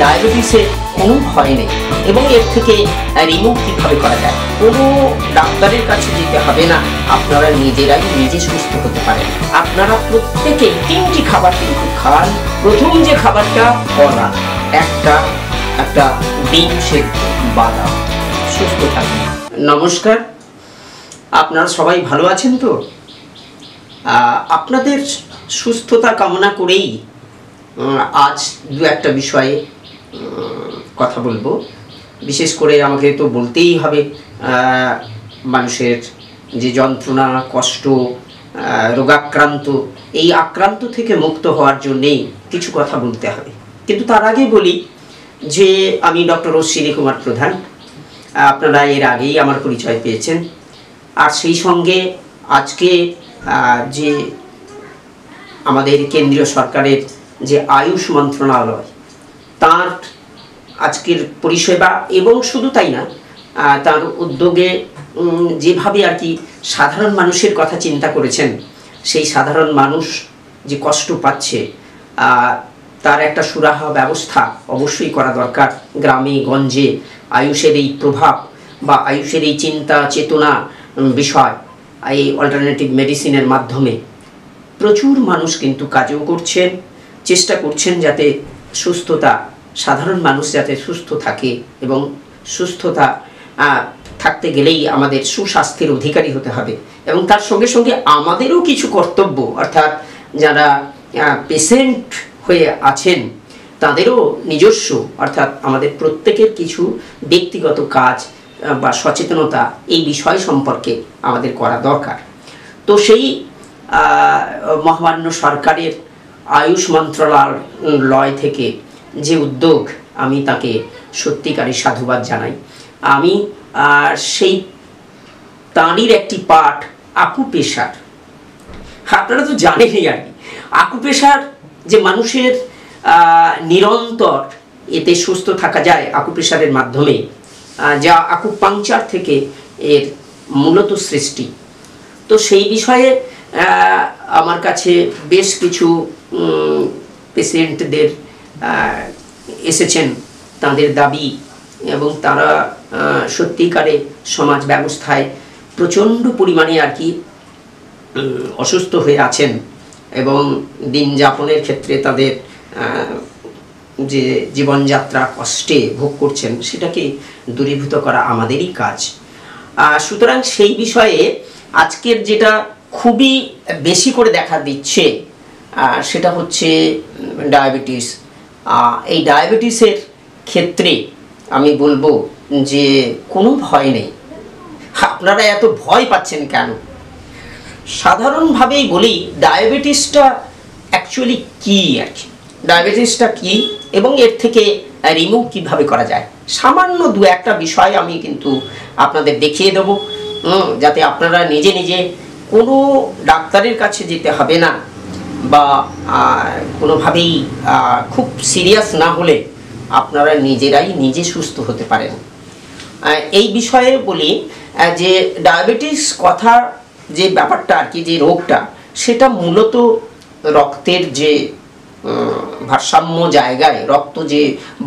ডায়াবেটিসের কোনো ভয় নেই এবং এর থেকে রিমুভ কীভাবে করা যায়। কোনো ডাক্তারের কাছে যেতে হবে না, আপনারা নিজেরাই নিজে সুস্থ হতে পারেন। আপনারা প্রত্যেকে 3টি খাবার কিন্তু খান। প্রথম যে খাবারটা কলা, একটা ডিম সেদ্ধ, বাদাম, সুস্থ থাকবেন। নমস্কার, আপনারা সবাই ভালো আছেন তো? আপনাদের সুস্থতা কামনা করেই আজ দু একটা বিষয়ে কথা বলবো। বিশেষ করে আমাকে তো বলতেই হবে, মানুষের যে যন্ত্রণা, কষ্ট, রোগাক্রান্ত, এই আক্রান্ত থেকে মুক্ত হওয়ার জন্যেই কিছু কথা বলতে হবে। কিন্তু তার আগে বলি যে আমি ডক্টর অশ্বিনী কুমার প্রধান। আপনারা এর আগেই আমার পরিচয় পেয়েছেন। আর সেই সঙ্গে আজকে যে আমাদের কেন্দ্রীয় সরকারের যে আয়ুষ মন্ত্রণালয়, তার আজকের পরিষেবা এবং শুধু তাই না, তার উদ্যোগে যেভাবে আর কি সাধারণ মানুষের কথা চিন্তা করেছেন, সেই সাধারণ মানুষ যে কষ্ট পাচ্ছে তার একটা সুরাহা ব্যবস্থা অবশ্যই করা দরকার। গ্রামে গঞ্জে আয়ুষের এই প্রভাব বা আয়ুষের এই চিন্তা চেতনা বিষয়, এই অল্টারনেটিভ মেডিসিনের মাধ্যমে প্রচুর মানুষ কিন্তু কাজও করছেন, চেষ্টা করছেন যাতে সুস্থতা, সাধারণ মানুষ যাতে সুস্থ থাকে। এবং সুস্থতা থাকতে গেলেই আমাদের সুস্বাস্থ্যের অধিকারী হতে হবে। এবং তার সঙ্গে সঙ্গে আমাদেরও কিছু কর্তব্য, অর্থাৎ যারা পেশেন্ট হয়ে আছেন তাদেরও নিজস্ব, অর্থাৎ আমাদের প্রত্যেকের কিছু ব্যক্তিগত কাজ বা সচেতনতা এই বিষয় সম্পর্কে আমাদের করা দরকার। তো সেই মহামান্য সরকারের আয়ুষ মন্ত্রণালয় থেকে যে উদ্যোগ, আমি তাকে সত্যিকারই সাধুবাদ জানাই। আমি সেই তাঁরই একটি পাঠ আকুপ্রেশার। আপনারা তো জানেনই আর কি, আকুপ্রেশার যে মানুষের নিরন্তর এতে সুস্থ থাকা যায় আকুপ্রেশারের মাধ্যমে, যা আকুপাংচার থেকে এর মূলত সৃষ্টি। তো সেই বিষয়ে আমার কাছে বেশ কিছু পেশেন্টদের এসেছেন তাদের দাবি, এবং তারা সত্যিকারে সমাজ ব্যবস্থায় প্রচণ্ড পরিমাণে আর কি অসুস্থ হয়ে আছেন এবং দিন যাপনের ক্ষেত্রে তাদের যে জীবনযাত্রা কষ্টে ভোগ করছেন, সেটাকে দূরীভূত করা আমাদেরই কাজ। সুতরাং সেই বিষয়ে আজকের যেটা খুবই বেশি করে দেখা দিচ্ছে সেটা হচ্ছে ডায়াবেটিস। এই ডায়াবেটিসের ক্ষেত্রে আমি বলবো যে কোনো ভয় নেই। আপনারা এত ভয় পাচ্ছেন কেন? সাধারণভাবেই বলি, ডায়াবেটিসটা অ্যাকচুয়ালি কী আর কি, ডায়াবেটিসটা কী এবং এর থেকে রিমুভ কীভাবে করা যায়। সামান্য দু একটা বিষয় আমি কিন্তু আপনাদের দেখিয়ে দেবো, যাতে আপনারা নিজে নিজে কোনো ডাক্তারের কাছে যেতে হবে না, বা কোনোভাবেই খুব সিরিয়াস না হলে আপনারা নিজেরাই নিজে সুস্থ হতে পারেন। এই বিষয়ে বলি যে ডায়াবেটিস কথা যে ব্যাপারটা আর কি, যে রোগটা, সেটা মূলত রক্তের যে ভারসাম্য জায়গায় রক্ত যে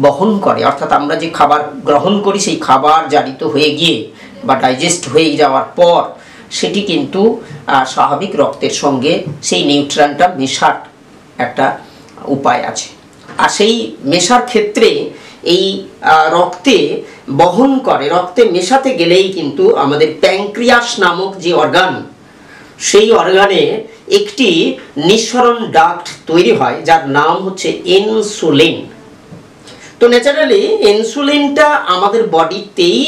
বহন করে, অর্থাৎ আমরা যে খাবার গ্রহণ করি সেই খাবার জারিত হয়ে গিয়ে বা ডাইজেস্ট হয়ে যাওয়ার পর সেটি কিন্তু স্বাভাবিক রক্তের সঙ্গে সেই নিউট্রিয়েন্টটা মেশার একটা উপায় আছে। আর সেই মেশার ক্ষেত্রে এই রক্তে বহন করে, রক্তে মেশাতে গেলেই কিন্তু আমাদের প্যানক্রিয়াস নামক যে অর্গান, সেই অর্গানে একটি নিঃসরণ ডাক্ট তৈরি হয় যার নাম হচ্ছে ইনসুলিন। তো ন্যাচারালি ইনসুলিনটা আমাদের বডিতেই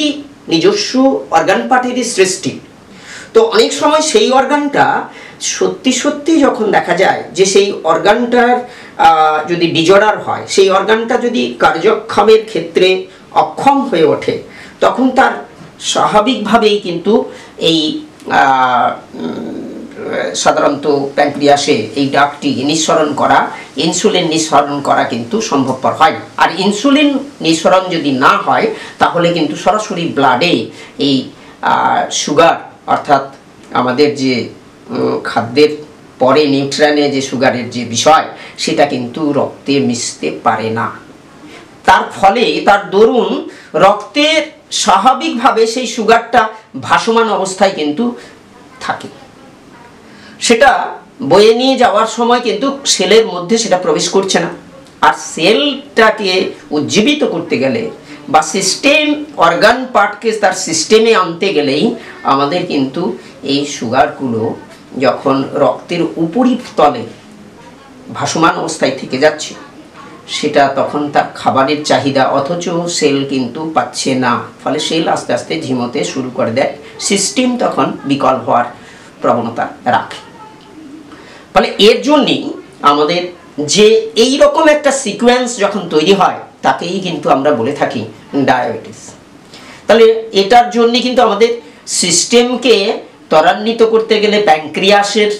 নিজস্ব অর্গান পার্টেরই সৃষ্টি। তো অনেক সময় সেই অর্গানটা সত্যি সত্যি যখন দেখা যায় যে সেই অর্গানটার যদি ডিজঅর্ডার হয়, সেই অর্গানটা যদি কার্যক্ষমের ক্ষেত্রে অক্ষম হয়ে ওঠে, তখন তার স্বাভাবিকভাবেই কিন্তু এই সাধারণত প্যানক্রিয়াসে এই ডাকটি নিঃসরণ করা, ইনসুলিন নিঃসরণ করা কিন্তু সম্ভবপর হয়। আর ইনসুলিন নিঃসরণ যদি না হয়, তাহলে কিন্তু সরাসরি ব্লাডে এই সুগার, অর্থাৎ আমাদের যে খাদ্যের পরে নিউট্রিয়েন্টে যে সুগারের যে বিষয়, সেটা কিন্তু রক্তে মিশতে পারে না। তার ফলে তার দরুন রক্তের স্বাভাবিকভাবে সেই সুগারটা ভাসমান অবস্থায় কিন্তু থাকে, সেটা বয়ে নিয়ে যাওয়ার সময় কিন্তু সেলের মধ্যে সেটা প্রবেশ করছে না। আর সেলটাকে উজ্জীবিত করতে গেলে বা সিস্টেম অর্গান পার্টকে তার সিস্টেমে আনতে গেলেই আমাদের কিন্তু এই সুগারগুলো যখন রক্তের উপরিতলে ভাসমান অবস্থায় থেকে যাচ্ছে, সেটা তখন তার খাবারের চাহিদা, অথচ সেল কিন্তু পাচ্ছে না, ফলে সেল আস্তে আস্তে ঝিমোতে শুরু করে দেয়, সিস্টেম তখন বিকল হওয়ার প্রবণতা রাখে। ফলে এর জন্যই আমাদের যে এই রকম একটা সিকোয়েন্স যখন তৈরি হয় তাকেই কিন্তু আমরা বলে থাকি ডায়াবেটিস। তাহলে এটার জন্য কিন্তু আমাদের সিস্টেমকে ত্বরান্বিত করতে গেলে প্যানক্রিয়াসের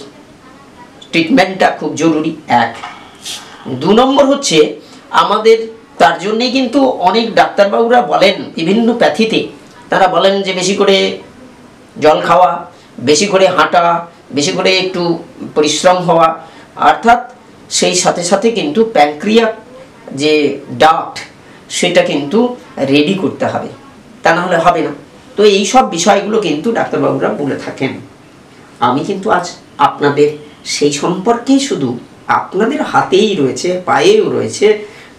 ট্রিটমেন্টটা খুব জরুরি, এক। 2 নম্বর হচ্ছে আমাদের তার জন্যই কিন্তু অনেক ডাক্তারবাবুরা বলেন বিভিন্ন প্যাথিতে, তারা বলেন যে বেশি করে জল খাওয়া, বেশি করে হাঁটা, বেশি করে একটু পরিশ্রম হওয়া, অর্থাৎ সেই সাথে সাথে কিন্তু প্যানক্রিয়া যে ডাক্ট সেটা কিন্তু রেডি করতে হবে, তা না হলে হবে না। তো এই সব বিষয়গুলো কিন্তু ডাক্তারবাবুরা বলে থাকেন। আমি কিন্তু আজ আপনাদের সেই সম্পর্কেই শুধু, আপনাদের হাতেই রয়েছে, পায়েও রয়েছে,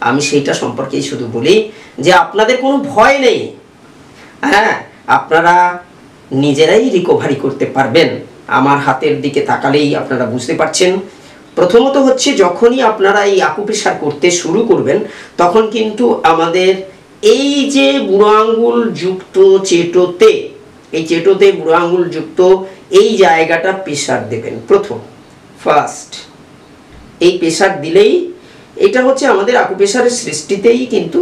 আমি সেইটা সম্পর্কেই শুধু বলি যে আপনাদের কোনো ভয় নেই, হ্যাঁ, আপনারা নিজেরাই রিকভারি করতে পারবেন। আমার হাতের দিকে তাকালেই আপনারা বুঝতে পারছেন। প্রথমত হচ্ছে যখনই আপনারা এই আকুপ্রেশার করতে শুরু করবেন তখন কিন্তু আমাদের এই যে বুড়ো আঙ্গুল যুক্ত চেটোতে, এই চেটোতে বুড়ো আঙ্গুল যুক্ত এই জায়গাটা প্রেশার দেবেন প্রথম, ফার্স্ট। এই প্রেশার দিলেই, এটা হচ্ছে আমাদের আকুপ্রেশারের সৃষ্টিতেই কিন্তু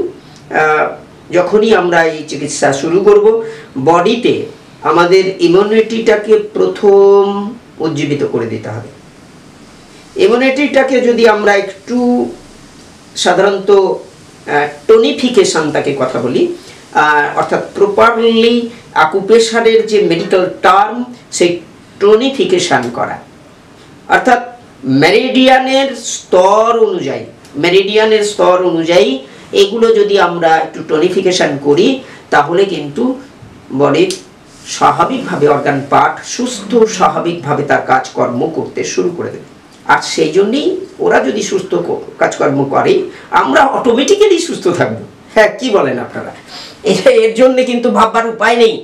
যখনই আমরা এই চিকিৎসা শুরু করব, বডিতে আমাদের ইমিউনিটিটাকে প্রথম উজ্জীবিত করে দিতে হবে। ইমিউনিটিটাকে যদি আমরা একটু সাধারণত টোনিফিকেশন তাকে কথা বলি, অর্থাৎ প্রপারলি আকুপ্রেশারের যে মেডিকেল টার্ম, সেই টোনিফিকেশন করা, অর্থাৎ মেরিডিয়ানের স্তর অনুযায়ী এগুলো যদি আমরা একটু টোনিফিকেশন করি তাহলে কিন্তু বডির স্বাভাবিকভাবে অর্গান পার্ট সুস্থ স্বাভাবিকভাবে তার কাজকর্ম করতে শুরু করে দেবে। আর সেই জন্যই ওরা যদি সুস্থ কাজকর্ম করে আমরা অটোমেটিক্যালি সুস্থ থাকবো। হ্যাঁ, কি বলেন আপনারা? এর জন্য কিন্তু ভাববার উপায় নেই।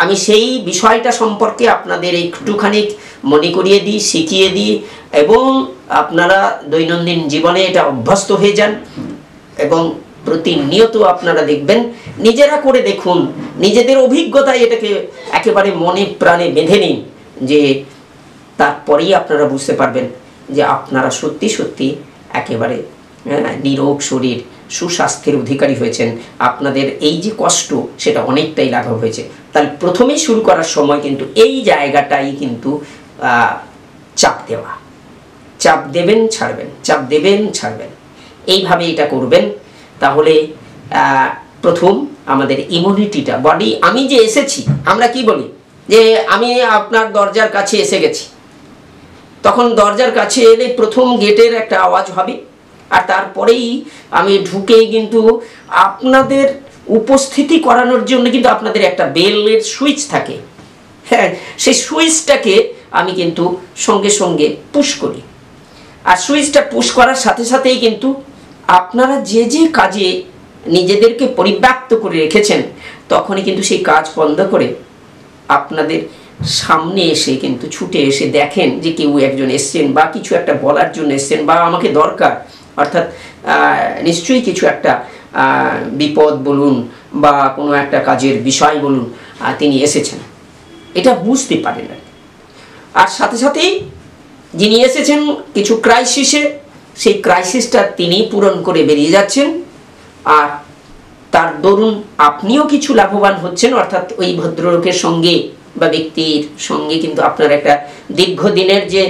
আমি সেই বিষয়টা সম্পর্কে আপনাদের একটুখানি মনে করিয়ে দিই, শিখিয়ে দিই, এবং আপনারা দৈনন্দিন জীবনে এটা অভ্যস্ত হয়ে যান এবং প্রতিনিয়ত আপনারা দেখবেন, নিজেরা করে দেখুন, নিজেদের অভিজ্ঞতায় এটাকে একেবারে মনে প্রাণে বেঁধে নিন, যে তারপরেই আপনারা বুঝতে পারবেন যে আপনারা সত্যি সত্যি একেবারে নিরোগ শরীর, সুস্বাস্থ্যের অধিকারী হয়েছেন। আপনাদের এই যে কষ্ট সেটা অনেকটাই লাঘব হয়েছে। তাহলে প্রথমেই শুরু করার সময় কিন্তু এই জায়গাটাই কিন্তু চাপ দেওয়া, চাপ দেবেন ছাড়বেন, চাপ দেবেন ছাড়বেন, এইভাবে এটা করবেন। তাহলে প্রথম আমাদের ইমিউনিটিটা, বডি, আমি যে এসেছি, আমরা কি বলি যে আমি আপনার দরজার কাছে এসে গেছি, তখন দরজার কাছে এলে প্রথম গেটের একটা আওয়াজ হবে, আর তারপরেই আমি ঢুকেই কিন্তু আপনাদের উপস্থিতি করানোর জন্য কিন্তু আপনাদের একটা বেলের সুইচ থাকে, হ্যাঁ, সেই সুইচটাকে আমি কিন্তু সঙ্গে সঙ্গে পুশ করি। আর সুইচটা পুশ করার সাথে সাথেই কিন্তু আপনারা যে যে কাজে নিজেদেরকে পরিব্যাপ্ত করে রেখেছেন তখনই কিন্তু সেই কাজ বন্ধ করে আপনাদের সামনে এসে কিন্তু ছুটে এসে দেখেন যে কেউ একজন এসছেন বা কিছু একটা বলার জন্য এসছেন বা আমাকে দরকার, অর্থাৎ নিশ্চয়ই কিছু একটা বিপদ বলুন বা কোনো একটা কাজের বিষয় বলুন, তিনি এসেছেন, এটা বুঝতে পারেন না। আর সাথে সাথেই যিনি এসেছেন কিছু ক্রাইসিসে, সেই ক্রাইসিসটা তিনি পূরণ করে বেরিয়ে যাচ্ছেন, আর তার দরুন আপনিও কিছু লাভবান হচ্ছেন, অর্থাৎ ওই ভদ্রলোকের সঙ্গে বা ব্যক্তির সঙ্গে কিন্তু আপনার একটা দীর্ঘদিনের যে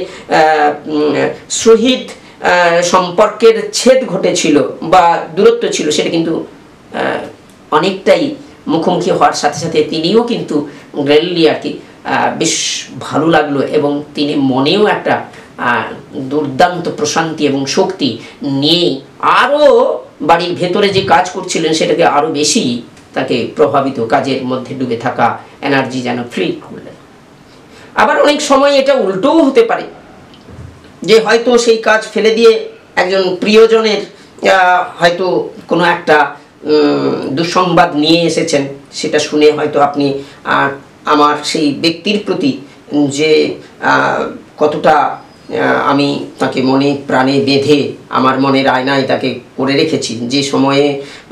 শহীদ সম্পর্কের ছেদ ঘটেছিল বা দূরত্ব ছিল, সেটা কিন্তু অনেকটাই মুখোমুখি হওয়ার সাথে সাথে তিনিও কিন্তু গ্রেলি আর কি বেশ ভালো লাগলো, এবং তিনি মনেও একটা দুর্দান্ত প্রশান্তি এবং শক্তি নিয়ে আরও বাড়ির ভেতরে যে কাজ করছিলেন সেটাকে আরও বেশি তাকে প্রভাবিত, কাজের মধ্যে ডুবে থাকা এনার্জি যেন ফ্রি করলেন। আবার অনেক সময় এটা উল্টোও হতে পারে, যে হয়তো সেই কাজ ফেলে দিয়ে একজন প্রিয়জনের হয়তো কোনো একটা দুঃসংবাদ নিয়ে এসেছেন, সেটা শুনে হয়তো আপনি আমার সেই ব্যক্তির প্রতি যে কতটা আমি তাকে মনে প্রাণে বেঁধে আমার মনের আয়নায় তাকে করে রেখেছি, যে সময়ে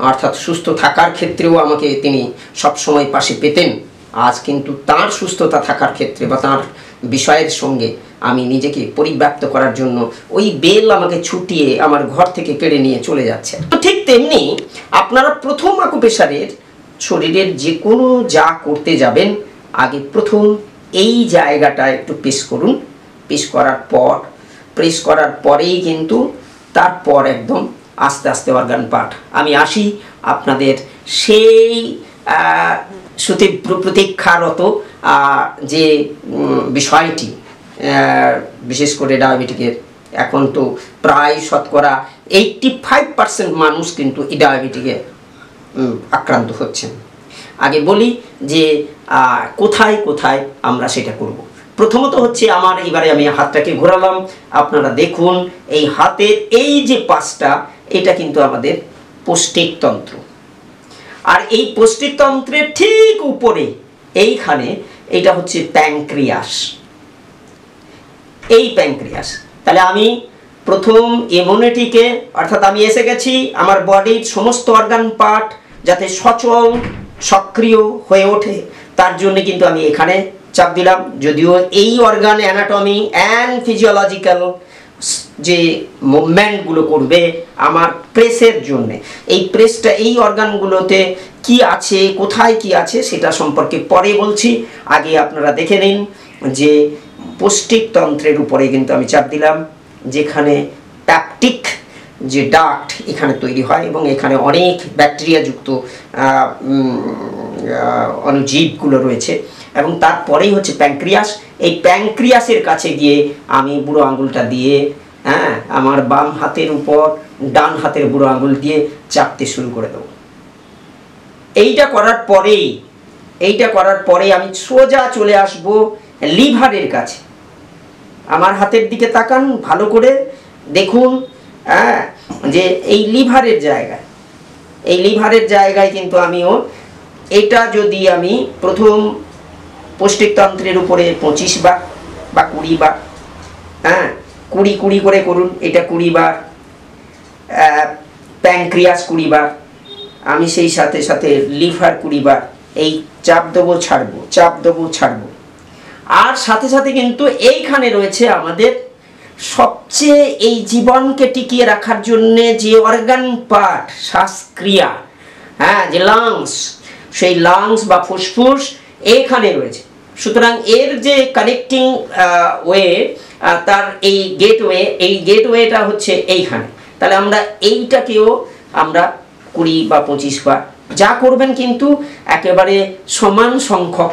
অর্থাৎ সুস্থ থাকার ক্ষেত্রেও আমাকে তিনি সব সময় পাশে পেতেন, আজ কিন্তু তার সুস্থতা থাকার ক্ষেত্রে বা তার বিষয়ের সঙ্গে আমি নিজেকে পরিব্যাপ্ত করার জন্য ওই বেল আমাকে ছুটিয়ে আমার ঘর থেকে কেড়ে নিয়ে চলে যাচ্ছে। তো ঠিক তেমনি আপনারা প্রথম আকুপ্রেশারের শরীরের যে কোনো যা করতে যাবেন, আগে প্রথম এই জায়গাটা একটু প্রেস করুন। প্রেস করার পরেই কিন্তু তারপর একদম আস্তে আস্তে অর্গান পার্ট আমি আসি আপনাদের সেই সুতীব্র প্রতীক্ষারত যে বিষয়টি, বিশেষ করে ডায়াবেটিকের এখন তো প্রায় শতকরা 85% মানুষ কিন্তু এই ডায়াবেটিকে আক্রান্ত হচ্ছেন। আগে বলি যে কোথায় কোথায় আমরা সেটা করব। প্রথমত হচ্ছে এবারে আমি হাতটাকে ঘোরালাম, আপনারা দেখুন এই হাতের এই যে পাশটা, এটা কিন্তু আমাদের পৌষ্টিকতন্ত্র, আর এই পৌষ্টিকতন্ত্রের ঠিক উপরে এইখানে এটা হচ্ছে প্যানক্রিয়াস। এই প্যানক্রিয়াস, তাহলে আমি প্রথম ইমিউনিটিকে, অর্থাৎ আমি এসে গেছি আমার বডির সমস্ত অর্গান পার্ট যাতে সচল সক্রিয় হয়ে ওঠে, তার জন্য কিন্তু আমি এখানে চাপ দিলাম। যদিও এই অর্গান অ্যানাটমি অ্যান্ড ফিজিওলজিক্যাল যে মুভমেন্টগুলো করবে আমার প্রেসের জন্য, এই প্রেসটা এই অর্গানগুলোতে কি আছে, কোথায় কি আছে সেটা সম্পর্কে পরে বলছি। আগে আপনারা দেখে নিন যে পৌষ্টিকতন্ত্রের উপরে কিন্তু আমি চাপ দিলাম, যেখানে প্যাপটিক যে ডাক্ট এখানে তৈরি হয় এবং এখানে অনেক ব্যাকটেরিয়াযুক্ত অণুজীবগুলো রয়েছে, এবং তারপরেই হচ্ছে প্যানক্রিয়াস। এই প্যানক্রিয়াসের কাছে গিয়ে আমি বুড়ো আঙুলটা দিয়ে আমার বাম হাতের উপর ডান হাতের বুড়ো আঙুল দিয়ে চাপতে শুরু করে দেবো। এইটা করার পরেই আমি সোজা চলে আসব লিভারের কাছে। আমার হাতের দিকে তাকান, ভালো করে দেখুন যে এই লিভারের জায়গায় কিন্তু আমিও এটা যদি আমি প্রথম পৌষ্টিকতন্ত্রের উপরে 25 বার বা 20 বার, 20 করে করুন, এটা 20 বার, প্যানক্রিয়াস 20 বার, আমি সেই সাথে সাথে লিভার 20 বার, এই চাপ দেবো ছাড়বো। আর সাথে সাথে কিন্তু এইখানে রয়েছে আমাদের সবচেয়ে এই জীবনকে টিকিয়ে রাখার জন্য যে অর্গান পার্ট, শ্বাসক্রিয়া, যে লাংস, সেই লাংস বা ফুসফুস এইখানে রয়েছে। সুতরাং এর যে কানেক্টিং ওয়ে, তার এই গেটওয়েটা হচ্ছে এইখানে। তাহলে আমরা এইটাকেও আমরা 20 বা 25 বার যা করবেন, কিন্তু একেবারে সমান সংখ্যক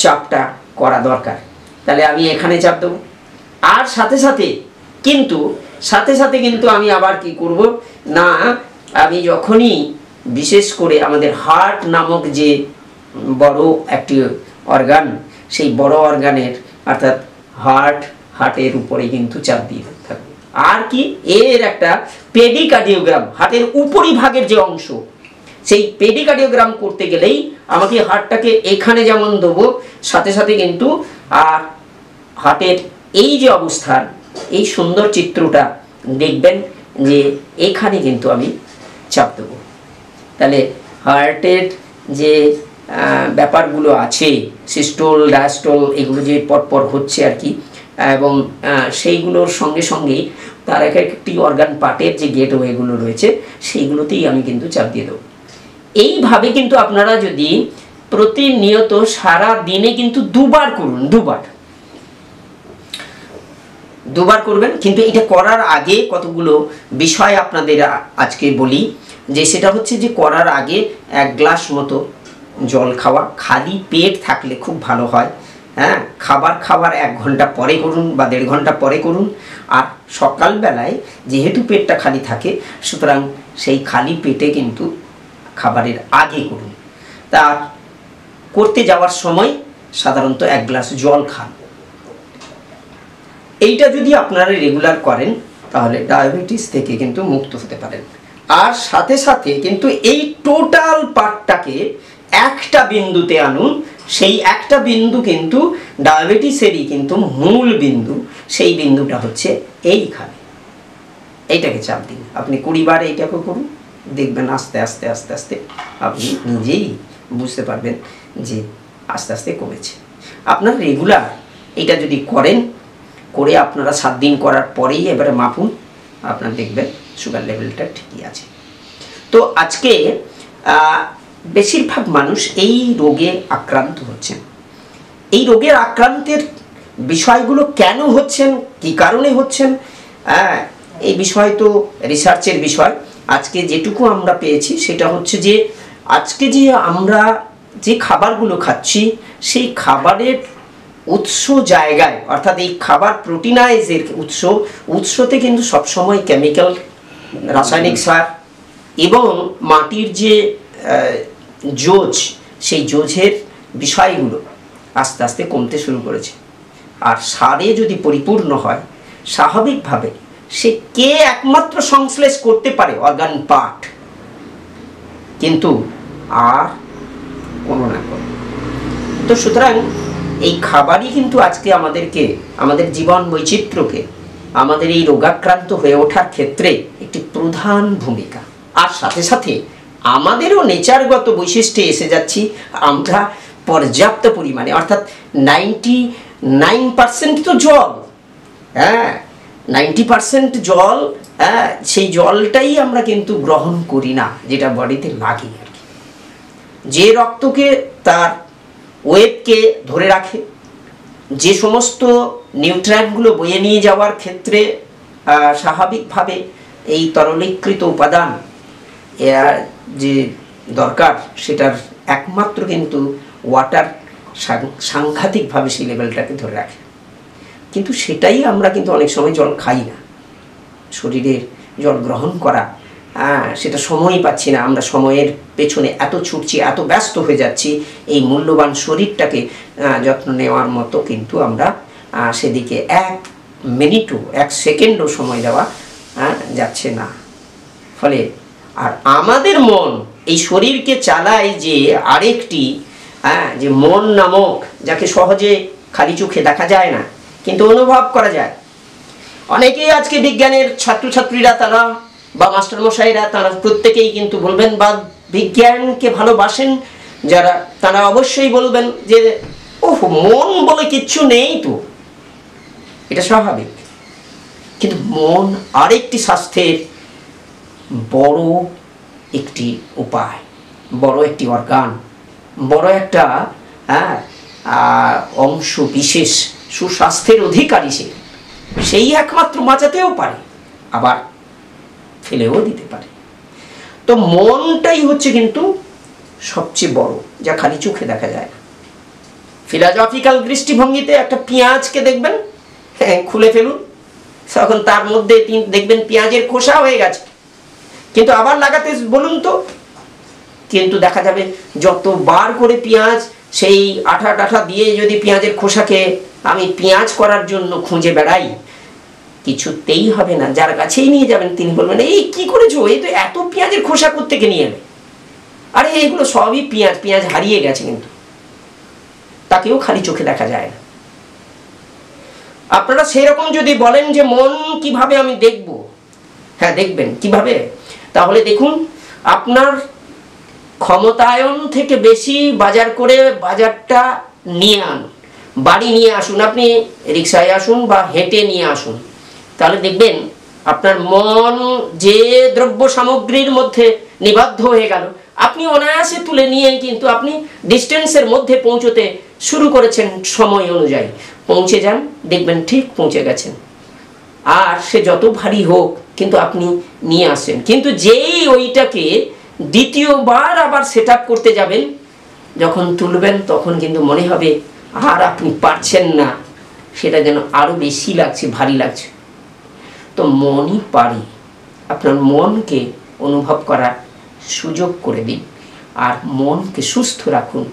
চাপটা করা দরকার। তাহলে আমি এখানে চাপ দেবো, আর সাথে সাথে কিন্তু আমি আবার কি করব না, আমি যখনই বিশেষ করে আমাদের হার্ট নামক যে বড় একটি অর্গান, সেই বড় অর্গানের অর্থাৎ হার্টের উপরে কিন্তু চাপ দিয়ে থাকবে। আর কি, এর একটা পেডিকার্ডিওগ্রাম, হার্টের উপরিভাগের যে অংশ, সেই পেডিকার্ডিওগ্রাম করতে গেলেই আমাকে হার্টটাকে এখানে যেমন দেবো, সাথে সাথে কিন্তু আর হার্টের এই যে অবস্থান, এই সুন্দর চিত্রটা দেখবেন যে এখানে কিন্তু আমি চাপ দেবো। তাহলে হার্টের যে ব্যাপারগুলো আছে, সিস্টোল ডায়াস্টোল এগুলো যে পরপর হচ্ছে আর কি, এবং সেইগুলোর সঙ্গে সঙ্গেই তার একটি অর্গান পার্টের যে গেটওয়েগুলো রয়েছে সেইগুলোতেই আমি কিন্তু চাপ দিয়ে দেবো। এইভাবে কিন্তু আপনারা যদি প্রতিনিয়ত সারা দিনে কিন্তু দুবার করুন, দুবার করবেন। কিন্তু এটা করার আগে কতগুলো বিষয় আপনাদের আজকে বলি, যে সেটা হচ্ছে যে করার আগে 1 গ্লাস মতো জল খাওয়া, খালি পেট থাকলে খুব ভালো হয়। খাবার 1 ঘন্টা পরে করুন বা 1.5 ঘন্টা পরে করুন। আর সকালবেলায় যেহেতু পেটটা খালি থাকে, সুতরাং সেই খালি পেটে কিন্তু খাবারের আগে করুন। তার করতে যাওয়ার সময় সাধারণত 1 গ্লাস জল খান। এইটা যদি আপনারা রেগুলার করেন তাহলে ডায়াবেটিস থেকে কিন্তু মুক্ত হতে পারেন। আর সাথে সাথে কিন্তু এই টোটাল পার্টটাকে একটা বিন্দুতে আনুন। সেই একটা বিন্দু কিন্তু ডায়াবেটিসেরই কিন্তু মূল বিন্দু। সেই বিন্দুটা হচ্ছে এইখানে। এইটাকে চাপ দিন। আপনি 20 বার এইটাকে করুন, দেখবেন আস্তে আস্তে আস্তে আস্তে আপনি নিজেই বুঝতে পারবেন যে আস্তে আস্তে কমেছে। আপনার রেগুলার এটা যদি করেন, করে আপনারা 7 দিন করার পরেই এবারে মাপুন, আপনার দেখবেন সুগার লেভেলটা ঠিকই আছে। তো আজকে বেশিরভাগ মানুষ এই রোগে আক্রান্ত হচ্ছেন। এই রোগের আক্রান্তের বিষয়গুলো কেন হচ্ছেন, কি কারণে হচ্ছেন, এই বিষয় তো রিসার্চের বিষয়। আজকে যেটুকু আমরা পেয়েছি সেটা হচ্ছে যে আজকে যে আমরা যে খাবারগুলো খাচ্ছি সেই খাবারের উৎস জায়গায়, অর্থাৎ এই খাবার প্রোটিনাইজের উৎসতে কিন্তু সবসময় কেমিক্যাল, রাসায়নিক সার এবং মাটির যে জোজ, সেই জোজের বিষয়গুলো আস্তে আস্তে কমতে শুরু করেছে। আর সারে যদি পরিপূর্ণ হয়, স্বাভাবিকভাবে সে কে একমাত্র সংশ্লেষ করতে পারে অর্গান পার্ট, কিন্তু আর কোনো না কোনো। তো সুতরাং এই খাবারই কিন্তু আজকে আমাদেরকে, আমাদের জীবন বৈচিত্র্যকে, আমাদের এই রোগাক্রান্ত হয়ে ওঠার ক্ষেত্রে একটি প্রধান ভূমিকা। আর সাথে সাথে আমাদেরও নেচারগত বৈশিষ্ট্যে এসে যাচ্ছি আমরা পর্যাপ্ত পরিমাণে, অর্থাৎ 99% তো জল, 90% জল, সেই জলটাই আমরা কিন্তু গ্রহণ করি না, যেটা বডিতে লাগে আর কি। যে রক্তকে, তার ওয়েটকে ধরে রাখে, যে সমস্ত নিউট্রিয়েন্টগুলো বয়ে নিয়ে যাওয়ার ক্ষেত্রে স্বাভাবিকভাবে এই তরলীকৃত উপাদান যে দরকার, সেটার একমাত্র কিন্তু ওয়াটার সাংঘাতিকভাবে সেই লেভেলটাকে ধরে রাখে। কিন্তু সেটাই আমরা কিন্তু অনেক সময় জল খাই না, শরীরে জল গ্রহণ করা সেটা সময়ই পাচ্ছি না। আমরা সময়ের পেছনে এত ছুটছি, এত ব্যস্ত হয়ে যাচ্ছি, এই মূল্যবান শরীরটাকে যত্ন নেওয়ার মতো কিন্তু আমরা সেদিকে 1 মিনিটও 1 সেকেন্ডও সময় দেওয়া যাচ্ছে না। ফলে আর আমাদের মন এই শরীরকে চালায় যে আরেকটি যে মন নামক, যাকে সহজে খালি চোখে দেখা যায় না কিন্তু অনুভব করা যায়। অনেকেই আজকে বিজ্ঞানের ছাত্রছাত্রীরা, তারা বা মাস্টারমশাইরা, তারা প্রত্যেকেই কিন্তু বলবেন বা বিজ্ঞানকে ভালোবাসেন যারা, তারা অবশ্যই বলবেন যে ওহ, মন বলে কিচ্ছু নেই তো। এটা স্বাভাবিক, কিন্তু মন আরেকটি স্বাস্থ্যের বড় একটি উপায়, বড় একটি অর্গান, বড় একটা অংশ বিশেষ, সুস্বাস্থ্যের অধিকারী সে। সেই একমাত্র বাঁচাতেও পারে, আবার ফেলেও দিতে পারে। তো মনটাই হচ্ছে কিন্তু সবচেয়ে বড়, যা খালি চোখে দেখা যায় না। ফিলোসফিক্যাল দৃষ্টিভঙ্গিতে একটা পেঁয়াজকে দেখবেন, খুলে ফেলুন, তখন তার মধ্যে দেখবেন পেঁয়াজের খোসা হয়ে গেছে, কিন্তু আবার লাগাতে বলুন তো, কিন্তু দেখা যাবে যতবার করে পেঁয়াজ সেই আঠা টাঠা দিয়ে যদি পেঁয়াজের খোসাকে আমি পেঁয়াজ করার জন্য খুঁজে বেড়াই, কিছুতেই হবে না। যার কাছেই নিয়ে যাবেন তিনি বলবেন, এই কি করেছো, এই তো এত পেঁয়াজের খোসা কোত্থেকে নিয়ে এলে? আরে এগুলো সবই পেঁয়াজ, পেঁয়াজ হারিয়ে গেছে, কিন্তু তাকেও খালি চোখে দেখা যায় না। আপনারা সেরকম যদি বলেন যে মন কিভাবে আমি দেখব, হ্যাঁ দেখবেন কিভাবে, তাহলে দেখুন আপনার ক্ষমতায়ন থেকে বেশি বাজার করে বাজারটা নিয়ে আনুন, বাড়ি নিয়ে আসুন, আপনি রিক্সায় আসুন বা হেঁটে নিয়ে আসুন, তাহলে দেখবেন আপনার মন যে দ্রব্য সামগ্রীর মধ্যে নিবদ্ধ হয়ে গেল, আপনি অনায়াসে তুলে নিয়ে কিন্তু আপনি ডিস্টেন্সের মধ্যে পৌঁছতে শুরু করেছেন। সময় অনুযায়ী পৌঁছে যান, দেখবেন ঠিক পৌঁছে গেছেন। আর সে যত ভারী হোক কিন্তু আপনি নিয়ে আসেন। কিন্তু যেই ওইটাকে দ্বিতীয়বার আবার সেট আপ করতে যাবেন, যখন তুলবেন তখন কিন্তু মনে হবে আর আপনি পারছেন না, সেটা যেন আরো বেশি লাগছে, ভারী লাগছে। তো মনই পারে। আপনার মনকে অনুভব করার সুযোগ করে দিন, আর মনকে সুস্থ রাখুন,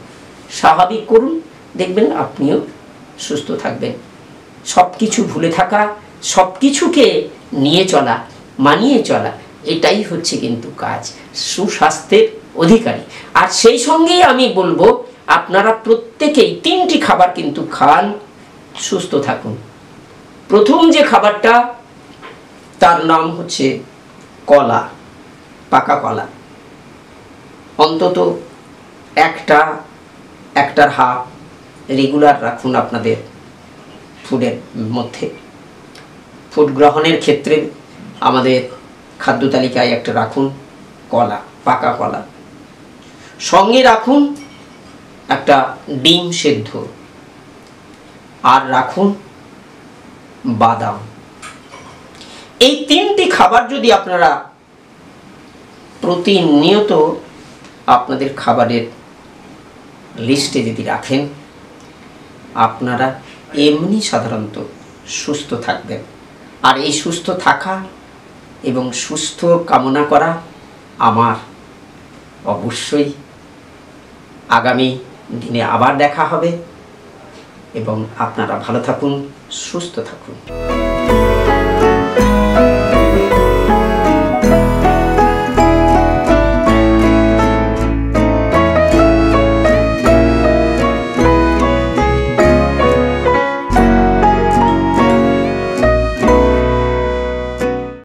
স্বাভাবিক করুন, দেখবেন আপনিও সুস্থ থাকবেন। সব কিছু ভুলে থাকা, সব কিছুকে নিয়ে চলা, মানিয়ে চলা, এটাই হচ্ছে কিন্তু কাজ সুস্বাস্থ্যের অধিকারী। আর সেই সঙ্গেই আমি বলবো, আপনারা প্রত্যেকেই 3টি খাবার কিন্তু খান, সুস্থ থাকুন। প্রথম যে খাবারটা, তার নাম হচ্ছে কলা, পাকা কলা। অন্তত একটার হাফ রেগুলার রাখুন আপনাদের ফুডের মধ্যে। ফুড গ্রহণের ক্ষেত্রে আমাদের খাদ্য তালিকায় একটা রাখুন কলা, পাকা কলা। সঙ্গে রাখুন একটা ডিম সেদ্ধ, আর রাখুন বাদাম। এই 3টি খাবার যদি আপনারা প্রতিনিয়ত আপনাদের খাবারের লিস্টে যদি রাখেন, আপনারা এমনি সাধারণত সুস্থ থাকবেন। আর এই সুস্থ থাকা এবং সুস্থ কামনা করা আমার। অবশ্যই আগামী দিনে আবার দেখা হবে, এবং আপনারা ভালো থাকুন, সুস্থ থাকুন।